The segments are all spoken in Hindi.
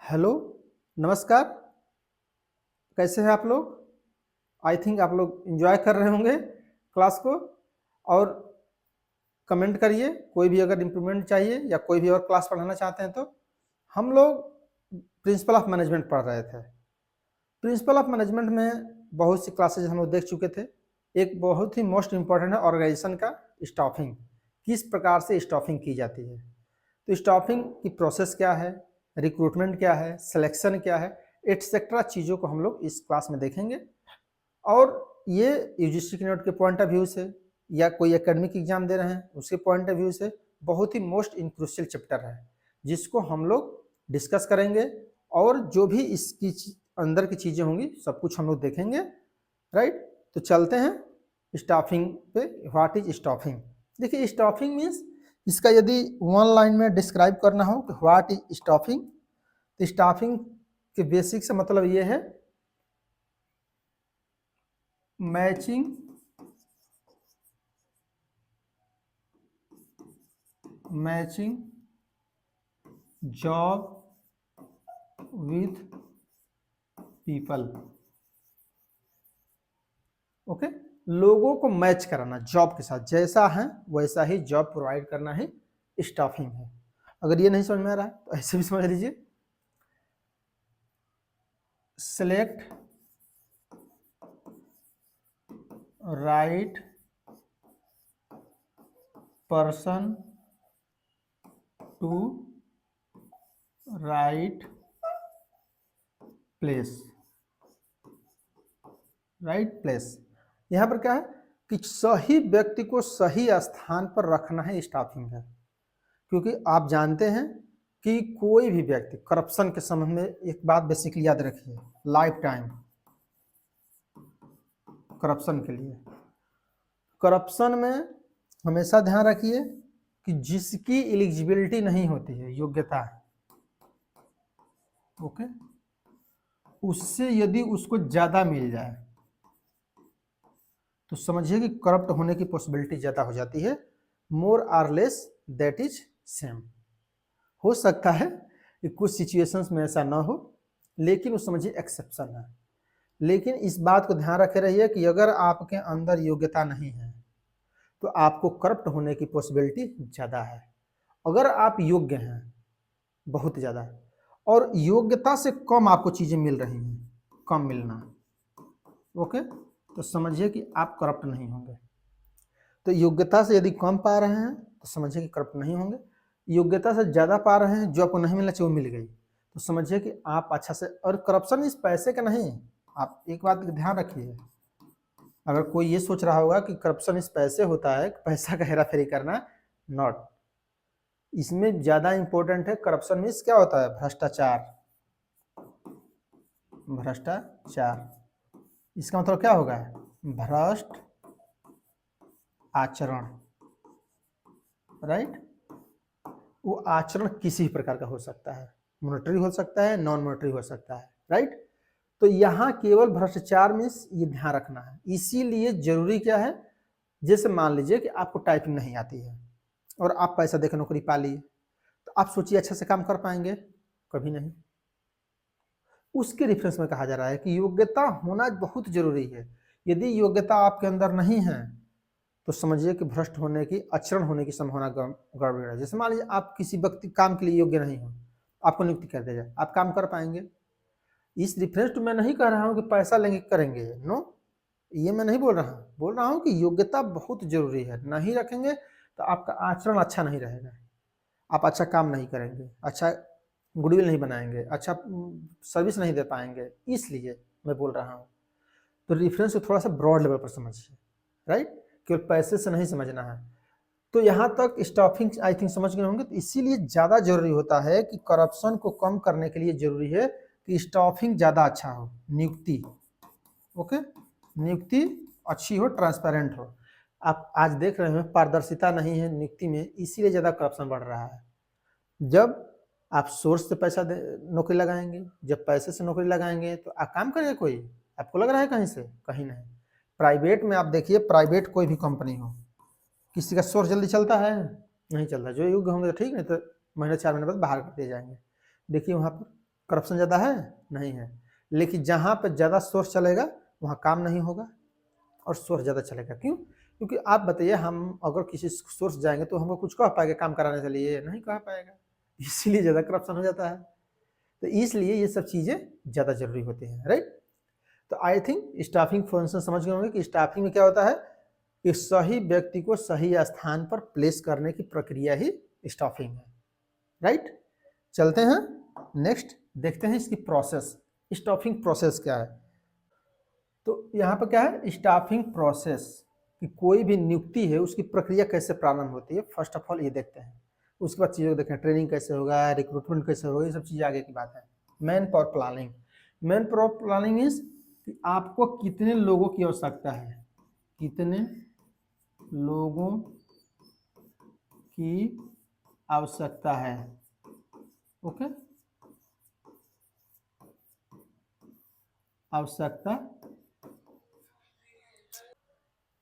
हेलो, नमस्कार। कैसे हैं आप लोग? आई थिंक आप लोग एंजॉय कर रहे होंगे क्लास को। और कमेंट करिए कोई भी अगर इम्प्रूवमेंट चाहिए या कोई भी और क्लास पढ़ाना चाहते हैं तो। हम लोग प्रिंसिपल ऑफ मैनेजमेंट पढ़ रहे थे। प्रिंसिपल ऑफ मैनेजमेंट में बहुत सी क्लासेज हम लोग देख चुके थे। एक बहुत ही मोस्ट इम्पॉर्टेंट है ऑर्गेनाइजेशन का स्टाफिंग, किस प्रकार से स्टाफिंग की जाती है। तो स्टाफिंग की प्रोसेस क्या है, रिक्रूटमेंट क्या है, सिलेक्शन क्या है, एटसेट्रा चीज़ों को हम लोग इस क्लास में देखेंगे। और ये यूजीसी के नोट के पॉइंट ऑफ व्यू से या कोई एकेडमिक एग्जाम दे रहे हैं उसके पॉइंट ऑफ व्यू से बहुत ही मोस्ट इंक्रूशियल चैप्टर है, जिसको हम लोग डिस्कस करेंगे। और जो भी इसकी अंदर की चीज़ें होंगी सब कुछ हम लोग देखेंगे। राइट, तो चलते हैं स्टाफिंग पे। What is staffing? देखिए, स्टाफिंग मीन्स इसका यदि वन लाइन में डिस्क्राइब करना हो तो व्हाट इज स्टाफिंग, तो स्टाफिंग के बेसिक से मतलब ये है matching job with people. Okay, लोगों को मैच कराना जॉब के साथ, जैसा है वैसा ही जॉब प्रोवाइड करना ही स्टाफिंग है। अगर ये नहीं समझ में आ रहा है तो ऐसे भी समझ लीजिए, select right person to right place. Right place, यहाँ पर क्या है कि सही व्यक्ति को सही स्थान पर रखना है स्टाफिंग है। क्योंकि आप जानते हैं कि कोई भी व्यक्ति करप्शन के संबंध में एक बात बेसिकली याद रखिए, लाइफ टाइम करप्शन के लिए, करप्शन में हमेशा ध्यान रखिए कि जिसकी एलिजिबिलिटी नहीं होती है, योग्यता है, ओके, उससे यदि उसको ज्यादा मिल जाए तो समझिए कि करप्ट होने की पॉसिबिलिटी ज्यादा हो जाती है। More or less that is same. हो सकता है कि कुछ सिचुएशंस में ऐसा ना हो, लेकिन वो समझिए एक्सेप्शन है। लेकिन इस बात को ध्यान रखे रहिए कि अगर आपके अंदर योग्यता नहीं है तो आपको करप्ट होने की पॉसिबिलिटी ज़्यादा है। अगर आप योग्य हैं बहुत ज़्यादा और योग्यता से कम आपको चीज़ें मिल रही हैं, कम मिलना, ओके, तो समझिए कि आप करप्ट नहीं होंगे। तो योग्यता से यदि कम पा रहे हैं तो समझिए कि करप्ट नहीं होंगे। योग्यता से ज़्यादा पा रहे हैं, जो आपको नहीं मिलना चाहिए वो मिल गई, तो समझिए कि आप अच्छा से। और करप्शन इस पैसे का नहीं, आप एक बात ध्यान रखिए, अगर कोई ये सोच रहा होगा कि करप्शन इस पैसे होता है, पैसा का हेरा फेरी करना, नॉट। इसमें ज़्यादा इंपॉर्टेंट है करप्शन मीन्स क्या होता है, भ्रष्टाचार। भ्रष्टाचार इसका मतलब क्या होगा, भ्रष्ट आचरण। राइट, वो आचरण किसी भी प्रकार का हो सकता है, मॉनेटरी हो सकता है, नॉन मॉनेटरी हो सकता है। राइट, तो यहाँ केवल भ्रष्टाचार मीन्स ये ध्यान रखना है। इसीलिए जरूरी क्या है, जैसे मान लीजिए कि आपको टाइपिंग नहीं आती है और आप पैसा देकर नौकरी पा लिए, तो आप सोचिए अच्छा से काम कर पाएंगे, कभी नहीं। उसके रेफरेंस में कहा जा रहा है कि योग्यता होना बहुत जरूरी है। यदि योग्यता आपके अंदर नहीं है तो समझिए कि भ्रष्ट होने की, आचरण होने की संभावना गड़बड़ है। जैसे मान लीजिए आप किसी व्यक्ति काम के लिए योग्य नहीं हो, आपको नियुक्ति कर दिया जाए, आप काम कर पाएंगे? इस रिफरेंस टू मैं नहीं कह रहा हूँ कि पैसा लेंगे करेंगे, नो, ये मैं नहीं बोल रहा हूँ कि योग्यता बहुत जरूरी है। नहीं रखेंगे तो आपका आचरण अच्छा नहीं रहेगा, आप अच्छा काम नहीं करेंगे, अच्छा गुडविल नहीं बनाएंगे, अच्छा सर्विस नहीं दे पाएंगे। इसलिए मैं बोल रहा हूँ, तो रेफरेंस को थोड़ा सा ब्रॉड लेवल पर समझिए। राइट, केवल पैसे से नहीं समझना है। तो यहाँ तक स्टाफिंग आई थिंक समझ गए होंगे। तो इसीलिए ज़्यादा जरूरी होता है कि करप्शन को कम करने के लिए जरूरी है कि स्टाफिंग ज़्यादा अच्छा हो, नियुक्ति, ओके, नियुक्ति अच्छी हो, ट्रांसपेरेंट हो। आप आज देख रहे हैं पारदर्शिता नहीं है नियुक्ति में, इसीलिए ज़्यादा करप्शन बढ़ रहा है। जब आप सोर्स से पैसा नौकरी लगाएंगे, जब पैसे से नौकरी लगाएंगे तो आप काम करेगा कोई? आपको लग रहा है कहीं से? कहीं नहीं। प्राइवेट में आप देखिए, प्राइवेट कोई भी कंपनी हो, किसी का सोर्स जल्दी चलता है? नहीं चलता। जो योग्य होंगे तो ठीक, नहीं तो महीने 4 महीने बाद बाहर कर दिए जाएंगे। देखिए वहाँ पर करप्शन ज़्यादा है? नहीं है। लेकिन जहाँ पे ज़्यादा सोर्स चलेगा वहाँ काम नहीं होगा और सोर्स ज़्यादा चलेगा। क्यों? क्योंकि आप बताइए, हम अगर किसी सोर्स जाएंगे तो हमको कुछ कह पाएगा काम कराने के लिए? नहीं कह पाएगा। इसीलिए ज़्यादा करप्शन हो जाता है। तो इसलिए ये सब चीज़ें ज़्यादा जरूरी होती हैं, राइट। तो आई थिंक स्टाफिंग फंक्शन समझ गए होंगे कि स्टाफिंग में क्या होता है कि सही व्यक्ति को सही स्थान पर प्लेस करने की प्रक्रिया ही स्टाफिंग है, राइट। चलते हैं नेक्स्ट, देखते हैं इसकी प्रोसेस, स्टाफिंग प्रोसेस क्या है। तो यहाँ पर क्या है, स्टाफिंग प्रोसेस कि कोई भी नियुक्ति है उसकी प्रक्रिया कैसे प्रारंभ होती है, फर्स्ट ऑफ ऑल ये देखते हैं। उसके बाद चीज़ों को देखें, ट्रेनिंग कैसे होगा, रिक्रूटमेंट कैसे होगा, ये सब चीज़ें आगे की बात है। Man power planning, man power planning means कि आपको कितने लोगों की आवश्यकता है, कितने लोगों की आवश्यकता है, ओके, आवश्यकता।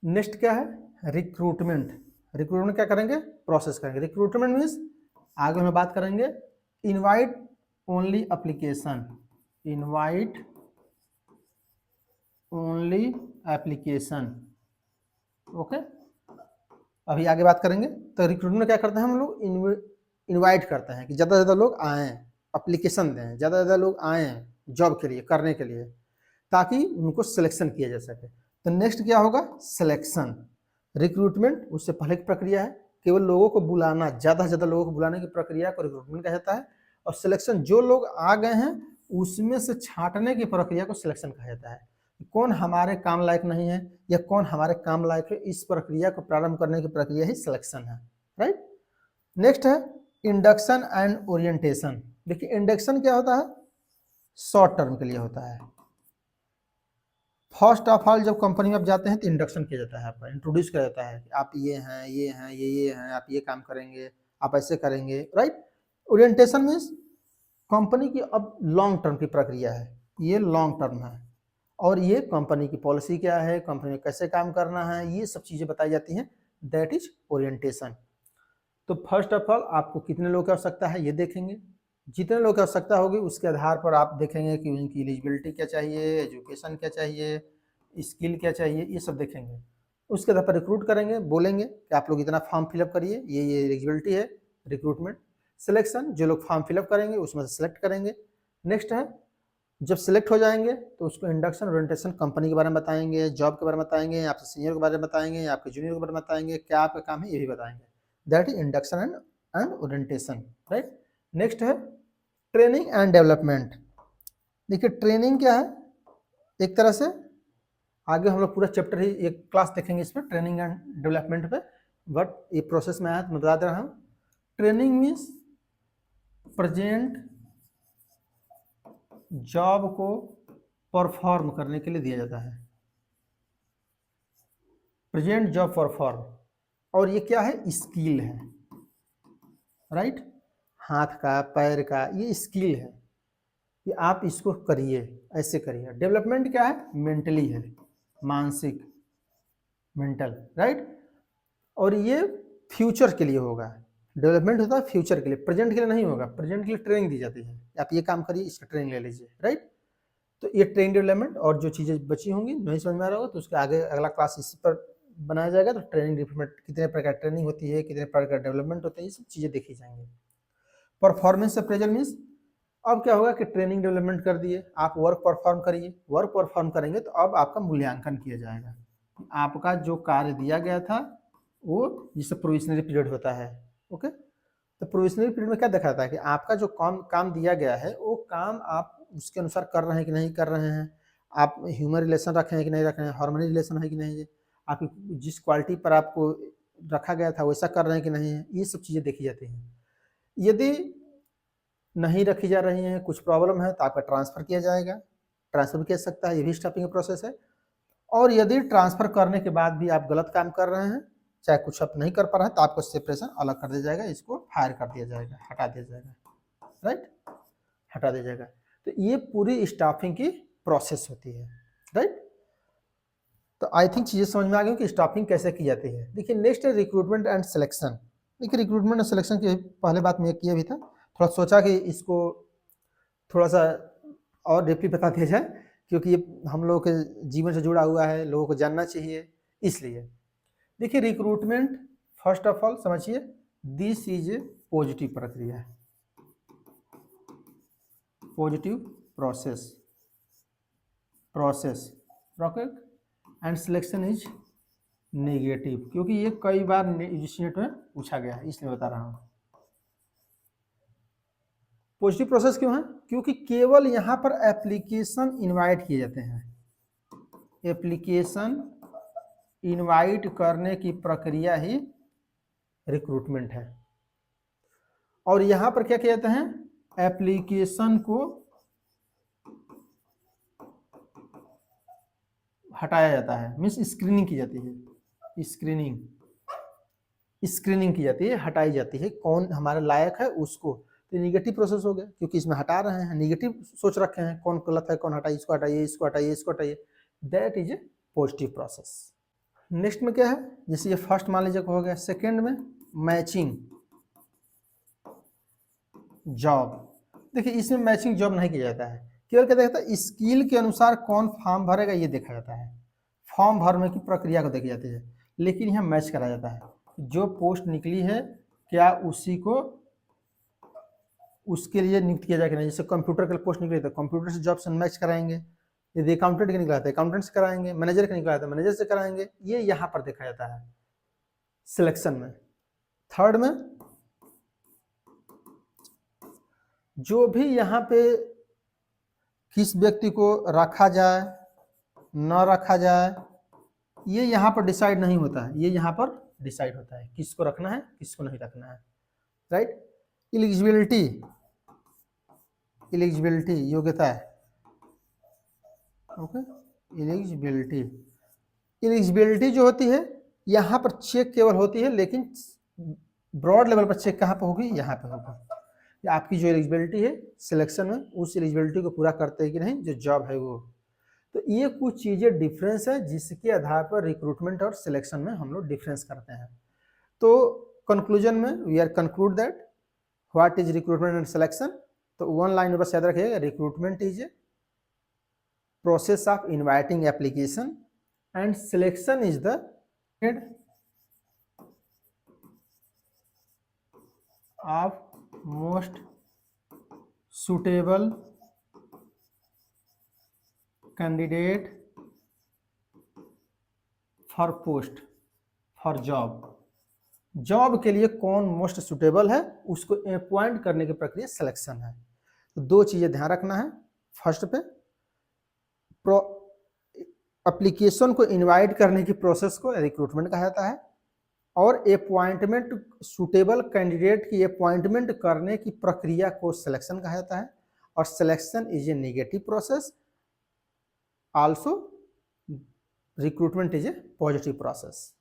नेक्स्ट क्या है, रिक्रूटमेंट। रिक्रूटमेंट क्या करेंगे, प्रोसेस करेंगे। रिक्रूटमेंट मीन्स आगे हम बात करेंगे invite only application, invite only application, okay. अभी आगे बात करेंगे। तो रिक्रूटमेंट में क्या करते हैं हम लोग, इनवाइट करते हैं कि ज़्यादा से ज़्यादा लोग आएँ, एप्लीकेशन दें, ज़्यादा से ज़्यादा लोग आएँ जॉब के लिए, करने के लिए, ताकि उनको सिलेक्शन किया जा सके। तो नेक्स्ट क्या होगा, सिलेक्शन। रिक्रूटमेंट उससे पहले की प्रक्रिया है, केवल लोगों को बुलाना, ज़्यादा से ज़्यादा लोगों को बुलाने की प्रक्रिया को रिक्रूटमेंट कहा जाता है। और सिलेक्शन, जो लोग आ गए हैं उसमें से छांटने की प्रक्रिया को सिलेक्शन कहा जाता है। कौन हमारे काम लायक नहीं है या कौन हमारे काम लायक है, इस प्रक्रिया को प्रारंभ करने की प्रक्रिया ही सिलेक्शन है, राइट। नेक्स्ट है इंडक्शन एंड ओरिएंटेशन। देखिए इंडक्शन क्या होता है, शॉर्ट टर्म के लिए होता है। फर्स्ट ऑफ ऑल जब कंपनी में आप जाते हैं तो इंडक्शन किया जाता है, आपका इंट्रोड्यूस किया जाता है कि आप ये हैं, ये हैं, ये हैं, आप ये काम करेंगे, आप ऐसे करेंगे, राइट। ओरिएंटेशन मीन्स कंपनी की अब लॉन्ग टर्म की प्रक्रिया है, ये लॉन्ग टर्म है और ये कंपनी की पॉलिसी क्या है, कंपनी में कैसे काम करना है, ये सब चीज़ें बताई जाती हैं, दैट इज ओरिएंटेशन। तो फर्स्ट ऑफ ऑल आपको कितने लोग की आवश्यकता है ये देखेंगे, जितने लोग की आवश्यकता होगी उसके आधार पर आप देखेंगे कि उनकी एलिजिबिलिटी क्या चाहिए, एजुकेशन क्या चाहिए, स्किल क्या चाहिए, ये सब देखेंगे। उसके आधार पर रिक्रूट करेंगे, बोलेंगे कि आप लोग इतना फॉर्म फिलअप करिए, ये एलिजिबिलिटी है, रिक्रूटमेंट। सिलेक्शन, जो लोग फॉर्म फिलअप करेंगे उसमें से सिलेक्ट करेंगे। नेक्स्ट है, जब सिलेक्ट हो जाएंगे तो उसको इंडक्शन ओरिएंटेशन, कंपनी के बारे में बताएंगे, जॉब के बारे में बताएंगे, आपके सीनियर के बारे में बताएंगे, आपके जूनियर के बारे में बताएंगे, क्या आपका काम है ये भी बताएंगे। That is induction and orientation, right. Next है ट्रेनिंग एंड डेवलपमेंट। देखिए ट्रेनिंग क्या है, एक तरह से आगे हम लोग पूरा चैप्टर ही एक क्लास देखेंगे इसमें ट्रेनिंग एंड डेवलपमेंट पे, बट ये प्रोसेस में आया तो मैं बता दे रहा हूँ। ट्रेनिंग मीन्स प्रेजेंट जॉब को परफॉर्म करने के लिए दिया जाता है, प्रेजेंट जॉब परफॉर्म, और ये क्या है, स्किल है, राइट। हाथ का, पैर का, ये स्किल है कि आप इसको करिए, ऐसे करिए। डेवलपमेंट क्या है, मेंटली है, मानसिक, मेंटल, राइट। और ये फ्यूचर के लिए होगा, डेवलपमेंट होता है फ्यूचर के लिए, प्रेजेंट के लिए नहीं होगा। प्रेजेंट के लिए ट्रेनिंग दी जाती है, आप ये काम करिए, इसका ट्रेनिंग ले लीजिए, राइट। तो ये ट्रेनिंग डेवलपमेंट, और जो चीज़ें बची होंगी नहीं समझ में आ रहा होगा तो उसके आगे अगला क्लास इसी पर बनाया जाएगा। तो ट्रेनिंग डेवलपमेंट, कितने प्रकार ट्रेनिंग होती है, कितने प्रकार डेवलपमेंट होते हैं, ये सब चीज़ें देखी जाएंगी। परफॉर्मेंस अप्रेजल मीन्स अब क्या होगा कि ट्रेनिंग डेवलपमेंट कर दिए, आप वर्क परफॉर्म करिए, वर्क परफॉर्म करेंगे तो अब आपका मूल्यांकन किया जाएगा, आपका जो कार्य दिया गया था वो, जिससे प्रोविजनरी पीरियड होता है, ओके। तो प्रोविजनरी पीरियड में क्या देखा था कि आपका जो काम दिया गया है वो काम आप उसके अनुसार कर रहे हैं कि नहीं कर रहे हैं, आप ह्यूमन रिलेशन रखे हैं कि नहीं रख रहे हैं, हार्मनी रिलेशन है कि नहीं है, आपकी जिस क्वालिटी पर आपको रखा गया था वैसा कर रहे हैं कि नहीं है, ये सब चीज़ें देखी जाती हैं। यदि नहीं रखी जा रही हैं, कुछ प्रॉब्लम है तो आपका ट्रांसफ़र किया जाएगा, ट्रांसफ़र किया जा सकता है, ये भी स्टाफिंग का प्रोसेस है। और यदि ट्रांसफ़र करने के बाद भी आप गलत काम कर रहे हैं, चाहे कुछ आप नहीं कर पा रहे हैं, तो आपको सेपरेशन अलग कर दिया जाएगा, इसको फायर कर दिया जाएगा, हटा दिया जाएगा, राइट, हटा दिया जाएगा। तो ये पूरी स्टाफिंग की प्रोसेस होती है, राइट। तो आई थिंक चीज़ें समझ में आ गई कि स्टाफिंग कैसे की जाती है। देखिए नेक्स्ट है रिक्रूटमेंट एंड सिलेक्शन। देखिए रिक्रूटमेंट और सिलेक्शन की पहले बात मैं किया भी था, थोड़ा सोचा कि इसको थोड़ा सा और डीपली बता दिया जाए, क्योंकि ये हम लोगों के जीवन से जुड़ा हुआ है, लोगों को जानना चाहिए, इसलिए। देखिए रिक्रूटमेंट, फर्स्ट ऑफ ऑल समझिए, दिस इज ए पॉजिटिव प्रक्रिया है, positive process and selection is negative, क्योंकि ये कई बार यूजीसी में पूछा गया है, इसलिए बता रहा हूँ। पॉजिटिव प्रोसेस क्यों है? क्योंकि केवल यहाँ पर एप्लीकेशन इनवाइट किए जाते हैं, एप्लीकेशन इनवाइट करने की प्रक्रिया ही रिक्रूटमेंट है। और यहाँ पर क्या किया जाता है? एप्लीकेशन को हटाया जाता है, मीन्स स्क्रीनिंग की जाती है, स्क्रीनिंग की जाती है, हटाई जाती है, कौन हमारे लायक है उसको। तो नेगेटिव प्रोसेस हो गया, क्योंकि इसमें हटा रहे हैं, नेगेटिव सोच रखे हैं, कौन गलत है, कौन हटाइए, इसको हटाइए, इसको हटाइए, इसको हटाइए, that is a positive process. Next में क्या है? जैसे ये फर्स्ट मान लीजिए हो गया। सेकेंड में मैचिंग जॉब। देखिए इसमें मैचिंग जॉब नहीं किया जाता है, केवल क्या देखता है, स्किल के अनुसार कौन फॉर्म भरेगा ये देखा जाता है, फॉर्म भरने की प्रक्रिया को देखी जाती है। लेकिन यहाँ मैच करा जाता है, जो पोस्ट निकली है क्या उसी को उसके लिए नियुक्त किया जाएगा। जैसे कंप्यूटर के पोस्ट निकले तो कंप्यूटर से जॉब से मैच कराएंगे, यदि अकाउंटेंट के निकला था अकाउंटेंट से कराएंगे, मैनेजर का निकला था मैनेजर से कराएंगे, ये यहाँ पर देखा जाता है सिलेक्शन में। थर्ड में जो भी यहाँ पे किस व्यक्ति को रखा जाए न रखा जाए, ये यहाँ पर डिसाइड नहीं होता है, ये यहाँ पर डिसाइड होता है किसको रखना है किसको नहीं रखना है, राइट। एलिजिबिलिटी योग्यता है, ओके। एलिजिबिलिटी जो होती है यहाँ पर चेक केवल होती है, लेकिन ब्रॉड लेवल पर चेक कहाँ पर होगी? यहाँ पे होगी। आपकी जो एलिजिबिलिटी है सिलेक्शन में, उस एलिजिबिलिटी को पूरा करते हैं कि नहीं जो जॉब है वो। तो ये कुछ चीज़ें डिफरेंस है जिसके आधार पर रिक्रूटमेंट और सिलेक्शन में हम लोग डिफरेंस करते हैं। तो कंक्लूजन में we are conclude that what is recruitment and selection. तो वन लाइन में बस याद रखिएगा, recruitment is a process of inviting application and selection is the of most suitable candidate for post for job के लिए कौन मोस्ट सुटेबल है उसको अपॉइंट करने की प्रक्रिया सिलेक्शन है। तो दो चीजें ध्यान रखना है, फर्स्ट पे एप्लीकेशन को इनवाइट करने की प्रोसेस को रिक्रूटमेंट कहा जाता है, और अपॉइंटमेंट सुटेबल कैंडिडेट की अपॉइंटमेंट करने की प्रक्रिया को सिलेक्शन कहा जाता है। और selection is a negative process, also recruitment is A positive process.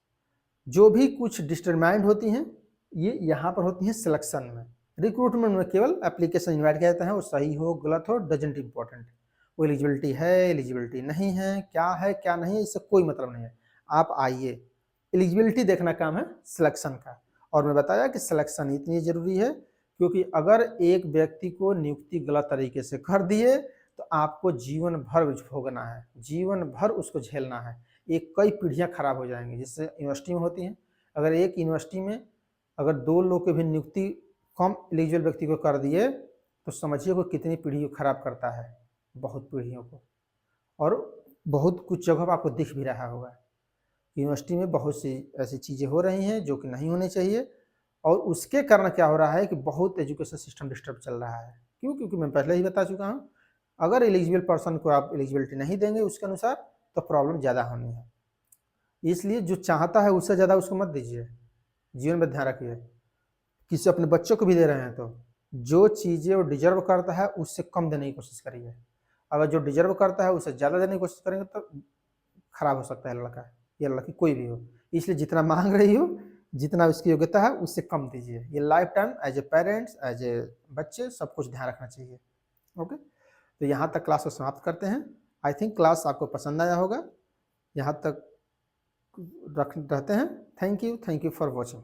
जो भी कुछ डिटरमाइंड होती हैं ये यहाँ पर होती हैं सिलेक्शन में। रिक्रूटमेंट में केवल एप्लीकेशन इनवाइट किया जाता है, वो सही हो गलत हो डजेंट इम्पोर्टेंट, वो एलिजिबिलिटी है एलिजिबिलिटी नहीं है, क्या नहीं है, इससे कोई मतलब नहीं है। आप आइए, एलिजिबिलिटी देखना काम है सिलेक्शन का। और मैं बताया कि सिलेक्शन इतनी जरूरी है क्योंकि अगर एक व्यक्ति को नियुक्ति गलत तरीके से कर दिए तो आपको जीवन भर भोगना है, जीवन भर उसको झेलना है, एक कई पीढ़ियां खराब हो जाएंगी। जिससे यूनिवर्सिटी में होती हैं, अगर एक यूनिवर्सिटी में अगर 2 लोग की भी नियुक्ति कम एलिजिबल व्यक्ति को कर दिए तो समझिए वो कितनी पीढ़ी को खराब करता है, बहुत पीढ़ियों को। और बहुत कुछ जगह पर आपको दिख भी रहा होगा, यूनिवर्सिटी में बहुत सी ऐसी चीज़ें हो रही हैं जो कि नहीं होनी चाहिए, और उसके कारण क्या हो रहा है कि बहुत एजुकेशन सिस्टम डिस्टर्ब चल रहा है। क्यों? क्योंकि मैं पहले ही बता चुका हूँ, अगर एलिजिबल पर्सन को आप एलिजिबिलिटी नहीं देंगे उसके अनुसार तो प्रॉब्लम ज़्यादा होनी है। इसलिए जो चाहता है उससे ज़्यादा उसको मत दीजिए, जीवन में ध्यान रखिए। किसी अपने बच्चों को भी दे रहे हैं तो जो चीज़ें वो डिजर्व करता है उससे कम देने की कोशिश करिए, अगर जो डिजर्व करता है उससे ज़्यादा देने की कोशिश करेंगे तो खराब हो सकता है लड़का या लड़की कोई भी हो। इसलिए जितना मांग रही हो, जितना उसकी योग्यता है उससे कम दीजिए। ये lifetime as a parents as a बच्चे सब कुछ ध्यान रखना चाहिए। ओके, तो यहाँ तक क्लास को समाप्त करते हैं। आई थिंक क्लास आपको पसंद आया होगा, यहाँ तक रहते हैं। Thank you for watching.